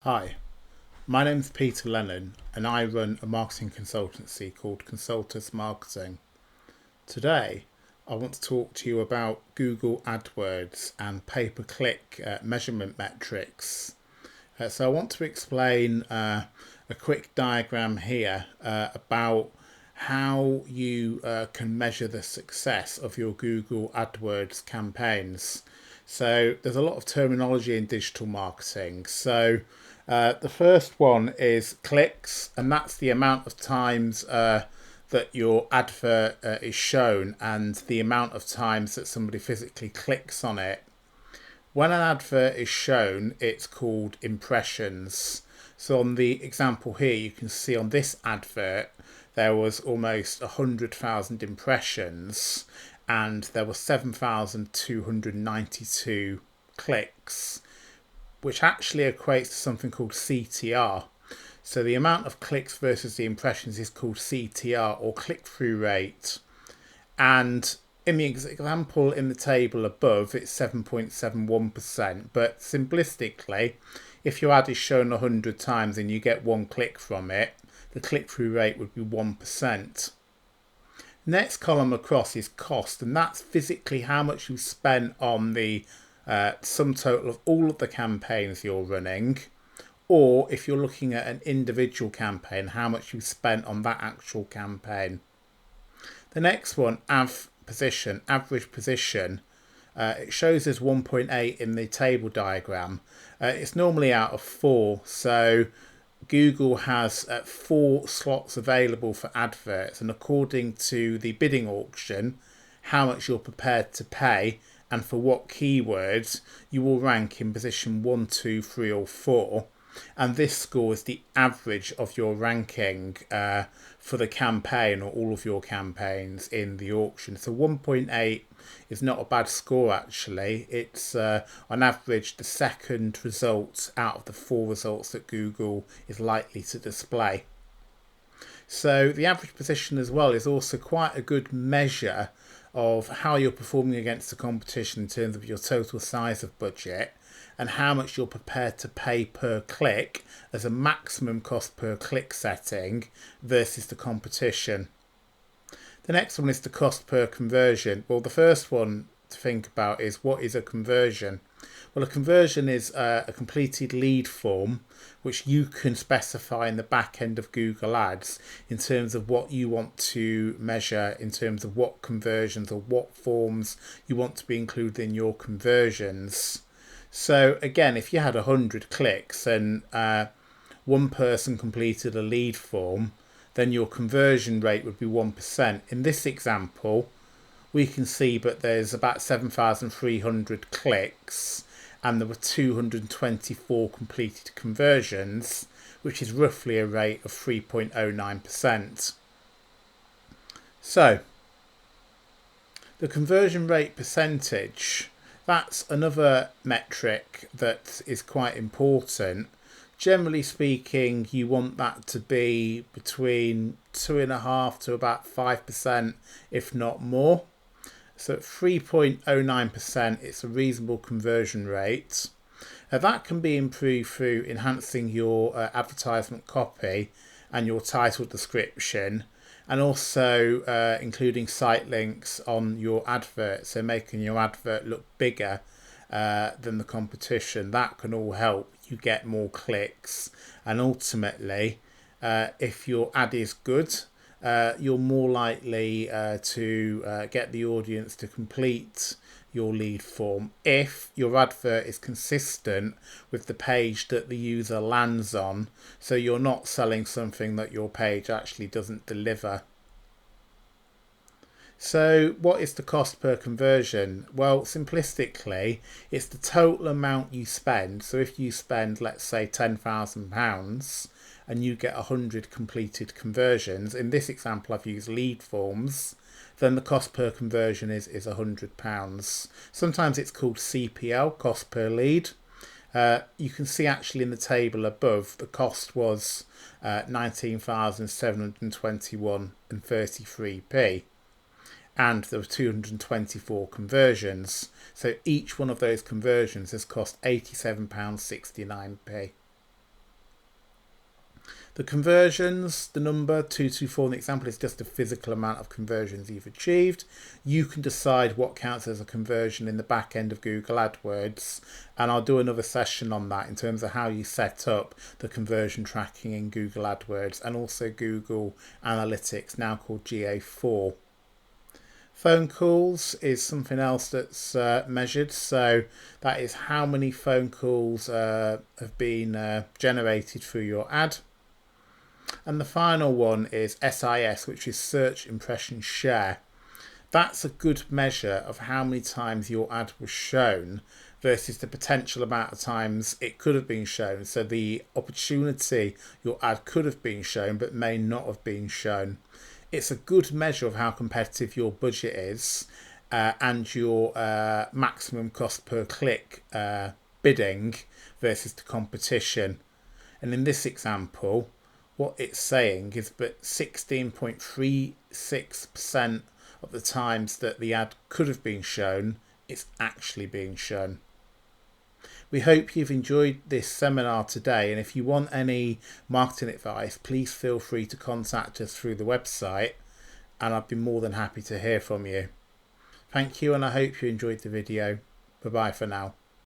Hi, my name's Peter Lennon and I run a marketing consultancy called Consultus Marketing. Today, I want to talk to you about Google Adwords and pay-per-click measurement metrics. So I want to explain a quick diagram here about how you can measure the success of your Google AdWords campaigns. So there's a lot of terminology in digital marketing. So the first one is clicks, and that's the amount of times that your advert is shown and the amount of times that somebody physically clicks on it. When an advert is shown, it's called impressions. So on the example here, you can see on this advert, there was almost 100,000 impressions and there were 7,292 clicks, which actually equates to something called CTR. So the amount of clicks versus the impressions is called CTR, or click-through rate. And in the example in the table above, it's 7.71%. But simplistically, if your ad is shown 100 times and you get one click from it, the click-through rate would be 1%. Next column across is cost, and that's physically how much you spent on the sum total of all of the campaigns you're running, or if you're looking at an individual campaign, how much you spent on that actual campaign. The next one, average position, it shows as 1.8 in the table diagram. It's normally out of 4, so Google has 4 slots available for adverts, and according to the bidding auction, how much you're prepared to pay and for what keywords, you will rank in position 1, 2, 3 or 4. And this score is the average of your ranking for the campaign or all of your campaigns in the auction. So 1.8 is not a bad score actually. It's on average the second result out of the 4 results that Google is likely to display. So the average position as well is also quite a good measure of how you're performing against the competition in terms of your total size of budget and how much you're prepared to pay per click as a maximum cost per click setting versus the competition. The next one is the cost per conversion. Well, the first one to think about is, what is a conversion? Well, a conversion is a completed lead form which you can specify in the back end of Google Ads in terms of what you want to measure, in terms of what conversions or what forms you want to be included in your conversions. So again, if you had 100 clicks and one person completed a lead form, then your conversion rate would be 1%. In this example, we can see that there's about 7,300 clicks and there were 224 completed conversions, which is roughly a rate of 3.09%. So the conversion rate percentage, that's another metric that is quite important. Generally speaking, you want that to be between 2.5% to about 5%, if not more. So at 3.09%, it's a reasonable conversion rate. That can be improved through enhancing your advertisement copy and your title description, and also including site links on your advert, so making your advert look bigger than the competition. That can all help you get more clicks, and ultimately, if your ad is good, you're more likely to get the audience to complete your lead form if your advert is consistent with the page that the user lands on, so you're not selling something that your page actually doesn't deliver. So what is the cost per conversion? Well, simplistically, it's the total amount you spend. So if you spend, let's say, £10,000 and you get 100 completed conversions, in this example I've used lead forms, then the cost per conversion is £100. Sometimes it's called CPL, cost per lead. You can see actually in the table above the cost was 19,721 and 33p. And there were 224 conversions. So each one of those conversions has cost £87.69p. The conversions, the number 224 in the example is just the physical amount of conversions you've achieved. You can decide what counts as a conversion in the back end of Google AdWords, and I'll do another session on that in terms of how you set up the conversion tracking in Google AdWords and also Google Analytics, now called GA4. Phone calls is something else that's measured, so that is how many phone calls have been generated through your ad. And the final one is SIS, which is search impression share. That's a good measure of how many times your ad was shown versus the potential amount of times it could have been shown. So the opportunity your ad could have been shown but may not have been shown. It's a good measure of how competitive your budget is and your maximum cost per click bidding versus the competition. And in this example, what it's saying is that 16.36% of the times that the ad could have been shown, it's actually being shown. We hope you've enjoyed this seminar today, and if you want any marketing advice, please feel free to contact us through the website, and I'd be more than happy to hear from you. Thank you, and I hope you enjoyed the video. Bye bye for now.